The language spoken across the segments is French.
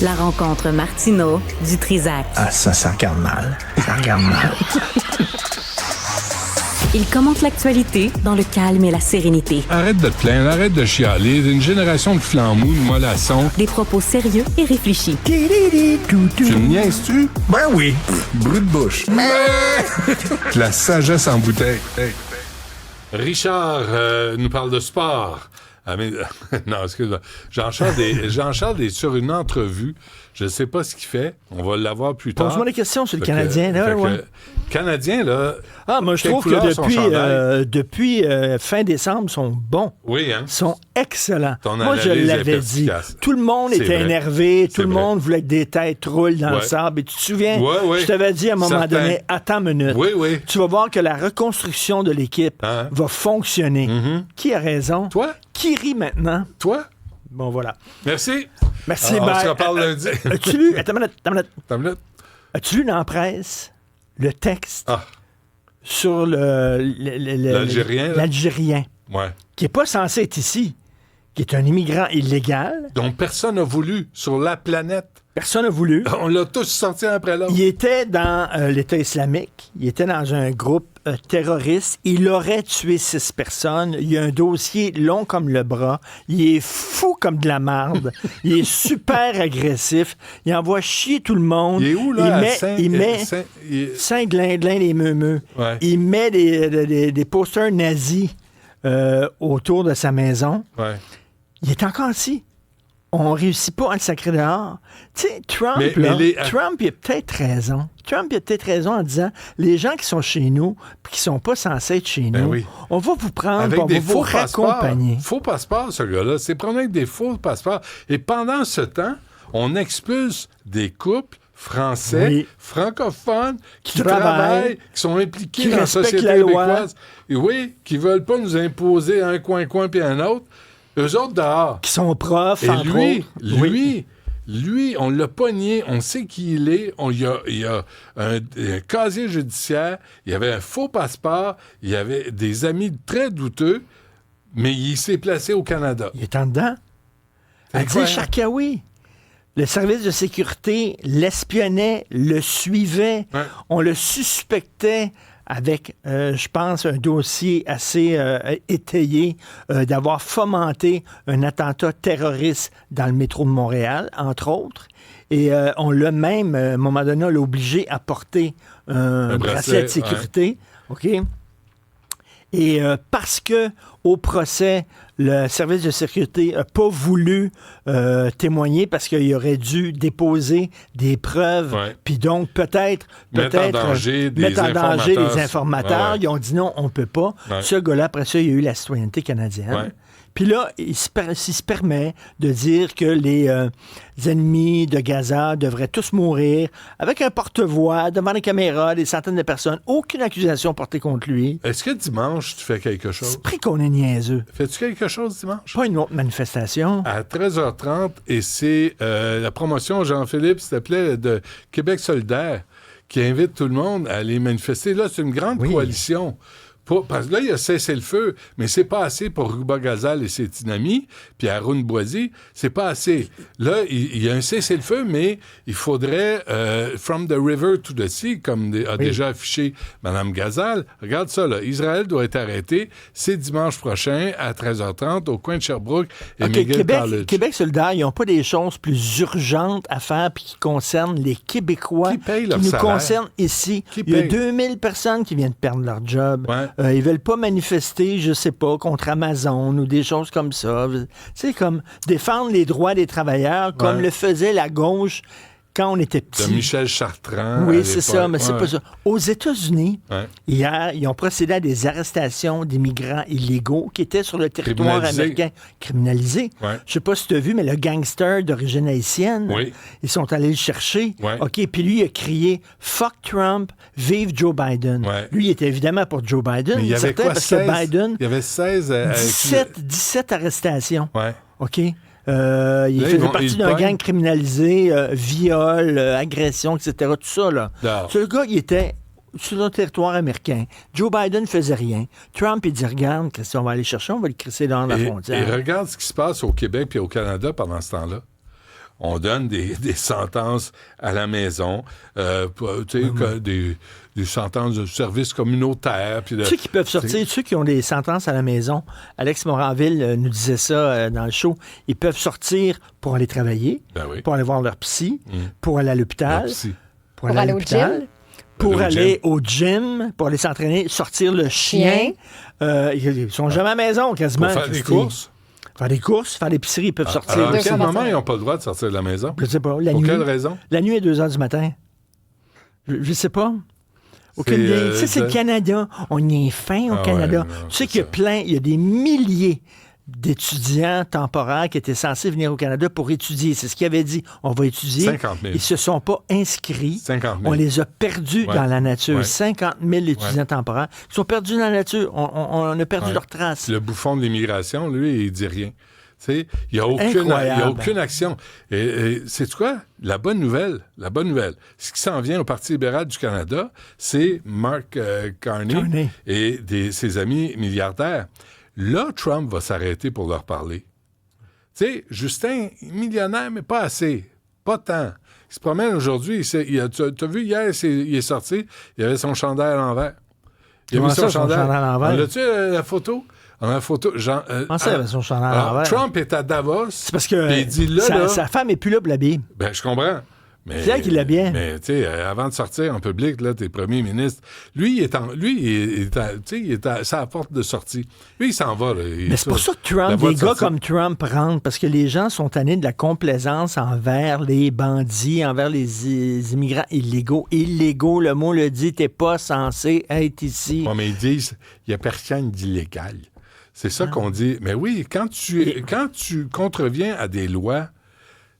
La rencontre Martineau du Trizac. Ah, ça regarde mal. Ça regarde mal. Il commente l'actualité dans le calme et la sérénité. Arrête de te plaindre, arrête de chialer. Une génération de flambous, de mollassons. Des propos sérieux et réfléchis. Tu me niaises-tu? Ben oui. Brut de bouche. La sagesse en bouteille. Hey. Richard nous parle de sport. Ah, mais, non, excuse-moi. Jean-Charles est sur une entrevue. Je ne sais pas ce qu'il fait. On va l'avoir plus tard. Pose-moi des questions sur le Canadien. Canadien, là... Ah, moi, je trouve que depuis fin décembre, ils sont bons. Oui, hein? Ils sont excellents. Ton moi, je analyse l'avais est dit. perspicace. Tout le monde C'est était vrai. énervé. C'est Tout le vrai. monde voulait que des têtes roulent dans le sable. Et tu te souviens, je t'avais dit à un moment donné, attends une minute. Oui. Tu vas voir que la reconstruction de l'équipe va fonctionner. Mm-hmm. Qui a raison? Toi? Qui rit maintenant? Toi? Bon, voilà. Merci. Merci, On se reparle lundi. As-tu lu... Attends une minute. As-tu lu dans la presse le texte sur l'Algérien? L'Algérien. Ouais. Qui n'est pas censé être ici, qui est un immigrant illégal. Dont personne n'a voulu sur la planète. Personne n'a voulu. On l'a tous sorti un après l'autre. Il était dans l'État islamique. Il était dans un groupe terroriste. Il aurait tué 6 personnes. Il a un dossier long comme le bras. Il est fou comme de la marde. Il est super agressif. Il envoie chier tout le monde. Il est où, là? Il met Saint-Glinglin, les meumeux. Ouais. Il met des posters nazis autour de sa maison. Ouais. Il est encore ici. On réussit pas à le sacrer dehors. Tu sais, Trump, Trump, il a peut-être raison. Trump, il a peut-être raison en disant, les gens qui sont chez nous puis qui sont pas censés être chez nous, on va vous prendre, on va vous raccompagner. Faux passeport, ce gars-là. C'est prendre avec des faux passeports. Et pendant ce temps, on expulse des couples français, francophones, qui travaillent, qui sont impliqués dans la société québécoise. Et oui, qui veulent pas nous imposer un coin puis un autre. Eux autres dehors. Qui sont profs, et entre autres. Lui, on l'a pogné, on sait qui il est, il y a un casier judiciaire, il y avait un faux passeport, il y avait des amis très douteux, mais il s'est placé au Canada. Il est en dedans. Adil Sharkawi. Le service de sécurité l'espionnait, le suivait, on le suspectait avec, je pense, un dossier assez étayé d'avoir fomenté un attentat terroriste dans le métro de Montréal, entre autres. Et on l'a même, à un moment donné, on l'a obligé à porter un bracelet de sécurité. OK? Et parce que au procès, le service de sécurité n'a pas voulu témoigner parce qu'il aurait dû déposer des preuves, puis donc peut-être mettre en danger des informateurs. Ils ont dit non, on ne peut pas. Ce gars-là, après ça, il a eu la citoyenneté canadienne. Puis là, il se permet de dire que les ennemis de Gaza devraient tous mourir avec un porte-voix devant les caméras, des centaines de personnes. Aucune accusation portée contre lui. Est-ce que dimanche, tu fais quelque chose? C'est pris qu'on est niaiseux. Fais-tu quelque chose dimanche? Pas une autre manifestation. À 13h30, et c'est la promotion Jean-Philippe, s'il te plaît, de Québec solidaire, qui invite tout le monde à aller manifester. Là, c'est une grande coalition. Parce que là, il a cessé le feu, mais c'est pas assez pour Ruba Gazal et ses dynamis, puis Haroun Boisy, c'est pas assez. Là, il y a un cessez-le-feu, mais il faudrait from the river to the sea, comme a déjà affiché Mme Gazal. Regarde ça, là. Israël doit être arrêté. C'est dimanche prochain à 13h30 au coin de Sherbrooke et McGill College. Québec solidaire, ils n'ont pas des choses plus urgentes à faire puis qui concernent les Québécois qui nous concernent ici. Il y a 2000 personnes qui viennent de perdre leur job. Ils veulent pas manifester, je sais pas, contre Amazon ou des choses comme ça. C'est comme défendre les droits des travailleurs comme le faisait la gauche quand on était petit. De Michel Chartrand. Oui, c'est ça, mais c'est pas ça. Aux États-Unis, hier, ils ont procédé à des arrestations d'immigrants illégaux qui étaient sur le territoire américain. Criminalisés. Je sais pas si tu as vu, mais le gangster d'origine haïtienne, ils sont allés le chercher. OK, puis lui, il a crié « Fuck Trump, vive Joe Biden ». Lui, il était évidemment pour Joe Biden. Mais il y avait quoi, parce que Biden... Il y avait 16... 17 arrestations. OK? Il faisait partie d'un gang criminalisé, viol, agression, etc. Tout ça, là. Ce gars, il était sur le territoire américain. Joe Biden ne faisait rien. Trump, il dit, regarde, Christian, on va aller chercher, on va le crisser dans la frontière. Et regarde ce qui se passe au Québec et au Canada pendant ce temps-là. on donne des sentences à la maison, des sentences de service communautaire. Ceux qui peuvent sortir, ceux qui ont des sentences à la maison, Alex Moranville nous disait ça dans le show, ils peuvent sortir pour aller travailler, pour aller voir leur psy, pour aller à l'hôpital, pour aller au gym. Pour aller au gym, pour aller s'entraîner, sortir le chien. Ils sont jamais à la maison, quasiment. Pour faire des courses? Faire des courses, faire l'épicerie, ils peuvent sortir. Alors, à quel moment ils n'ont pas le droit de sortir de la maison? Je ne sais pas. Pour quelle raison? La nuit à 2 h du matin. Je ne sais pas. Aucune idée. Tu sais, c'est le Canada. On y est fin au Canada. Ouais, non, tu sais qu'il y a des milliers d'étudiants temporaires qui étaient censés venir au Canada pour étudier. C'est ce qu'ils avaient dit. On va étudier. 50 000. Ils ne se sont pas inscrits. 50 000. On les a perdus dans la nature. Ouais. 50 000 étudiants temporaires qui sont perdus dans la nature. On a perdu leurs traces. Le bouffon de l'immigration, lui, il dit rien. Il n'y a aucune action. Et c'est quoi? La bonne nouvelle, ce qui s'en vient au Parti libéral du Canada, c'est Mark Carney et ses amis milliardaires. Là, Trump va s'arrêter pour leur parler. Tu sais, Justin, millionnaire, mais pas assez. Pas tant. Il se promène aujourd'hui. Tu as vu hier, il est sorti, il avait son chandail à l'envers. Il a mis son chandail à l'envers. L'as-tu la photo? On a la photo. Son chandail à l'envers. Trump est à Davos. C'est parce que il dit, là, sa femme n'est plus là pour l'habiller. Ben, je comprends. Mais, c'est elle qui l'a bien. Mais, tu sais, avant de sortir en public, là, t'es premier ministre. Lui, il est à la porte de sortie. Lui, il s'en va. Là, mais c'est pour ça que des gars comme Trump rentrent, parce que les gens sont tannés de la complaisance envers les bandits, envers les immigrants illégaux. Illégaux, le mot le dit, t'es pas censé être ici. Ouais, mais ils disent, il n'y a personne d'illégal. C'est ça qu'on dit. Mais oui, quand tu contreviens à des lois,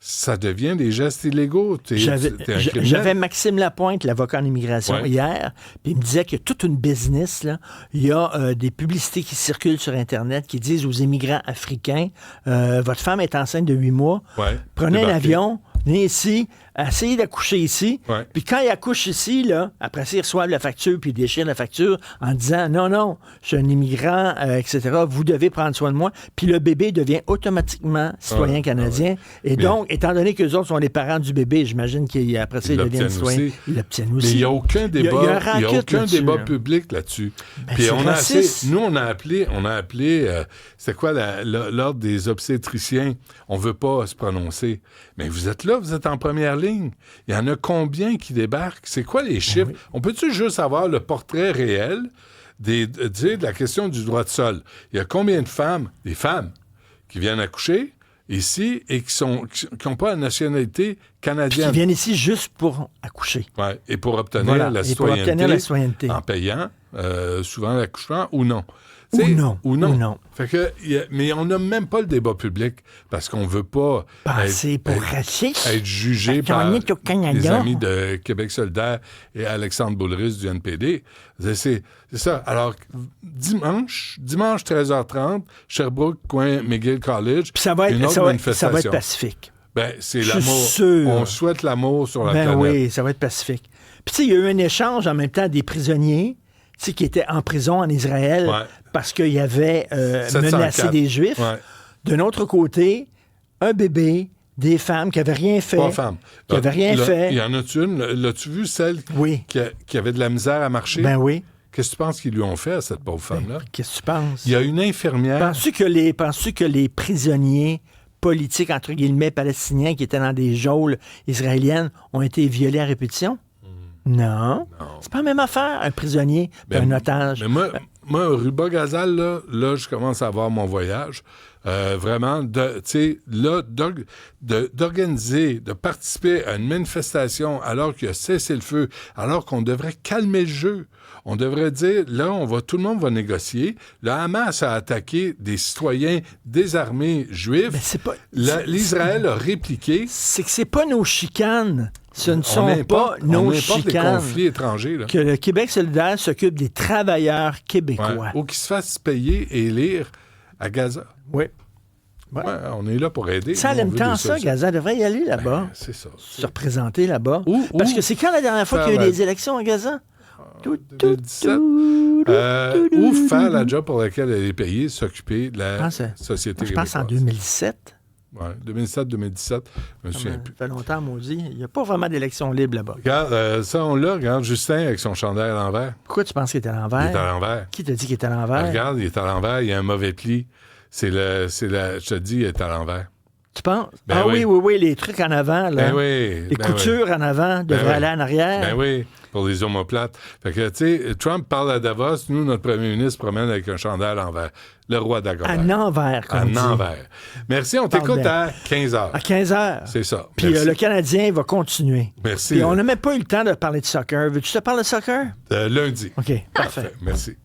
ça devient des gestes illégaux. J'avais Maxime Lapointe, l'avocat en immigration, hier, puis il me disait qu'il y a toute une business, là. Il y a des publicités qui circulent sur Internet qui disent aux immigrants africains, votre femme est enceinte de 8 mois, prenez un avion, venez ici, essayez d'accoucher ici, puis quand ils accouchent ici, là, après ça, ils reçoivent la facture, puis ils déchirent la facture en disant, non, je suis un immigrant, etc., vous devez prendre soin de moi, puis le bébé devient automatiquement citoyen canadien, et donc, étant donné qu'eux autres sont les parents du bébé, j'imagine qu'après ça, ils deviennent citoyens. Ils l'obtiennent aussi. Mais il n'y a aucun débat, public là-dessus. Puis nous, on a appelé c'est quoi l'ordre des obstétriciens? On ne veut pas se prononcer. Mais vous êtes là, vous êtes en première ligne. Il y en a combien qui débarquent? C'est quoi les chiffres? On peut-tu juste avoir le portrait réel de la question du droit de sol? Il y a combien de femmes, des femmes, qui viennent accoucher ici et qui n'ont pas la nationalité canadienne? Puis qui viennent ici juste pour accoucher. Oui, et pour obtenir la citoyenneté. En payant souvent l'accouchement ou non. Ou non. Fait que, mais on n'a même pas le débat public parce qu'on ne veut pas être jugé par les amis de Québec solidaire et Alexandre Boulris du NPD. C'est ça. Alors, dimanche 13h30, Sherbrooke, coin McGill College, puis ça va être pacifique. Ben, c'est l'amour. On souhaite l'amour sur la planète. Oui, ça va être pacifique. Puis tu sais, il y a eu un échange en même temps des prisonniers qui étaient en prison en Israël parce qu'ils avaient menacé des Juifs. Ouais. D'un autre côté, un bébé, des femmes qui n'avaient rien fait. Pas femmes. Qui n'avaient rien fait. Il y en a-tu une? L'as-tu vu, celle qui avait de la misère à marcher? Ben oui. Qu'est-ce que tu penses qu'ils lui ont fait à cette pauvre femme-là? Qu'est-ce que tu penses? Il y a une infirmière... Penses-tu que les prisonniers politiques, entre guillemets, palestiniens qui étaient dans des geôles israéliennes ont été violés à répétition? Non. C'est pas la même affaire, un prisonnier, un otage. Mais moi, Ruba Gazal, là, je commence à avoir mon voyage. Vraiment, d'organiser, de participer à une manifestation alors qu'il y a cessez-le-feu, alors qu'on devrait calmer le jeu. On devrait dire, là, tout le monde va négocier. Le Hamas a attaqué des citoyens désarmés juifs. L'Israël a répliqué. C'est que c'est pas nos chicanes. Ce ne sont pas nos chicanes. Les conflits étrangers. Là. Que le Québec solidaire s'occupe des travailleurs québécois. Ou qu'ils se fassent payer et élire à Gaza. Oui. Ouais, on est là pour aider. Ça aime tant ça, Gaza devrait y aller là-bas. C'est ça. Se représenter là-bas. Parce que c'est quand la dernière fois qu'il y a eu des élections à Gaza? 2017. Ou faire la job pour laquelle elle est payée, s'occuper de la société québécoise. Je pense en 2017. Ouais, 2017, je me souviens plus. Ça fait longtemps, maudit. Il n'y a pas vraiment d'élection libre là-bas. Regarde, ça, on l'a. Regarde, Justin avec son chandail à l'envers. Pourquoi tu penses qu'il est à l'envers? Il est à l'envers. Qui t'a dit qu'il était à l'envers? Regarde, il est à l'envers. Il y a un mauvais pli. Je te dis, il est à l'envers. Tu penses? Ben oui. Oui, les trucs en avant, là. Ben oui. Les coutures en avant devraient aller en arrière. Ben oui, pour les omoplates. Fait que, tu sais, Trump parle à Davos, nous, notre premier ministre se promène avec un chandail à l'envers. Le roi d'Agora. À l'envers, comme on dit. À l'envers. Merci, on t'écoute à 15h. À 15h. C'est ça. Puis le Canadien va continuer. Merci. Puis on n'a même pas eu le temps de parler de soccer. Veux-tu te parler de soccer? Lundi. OK, parfait. Merci.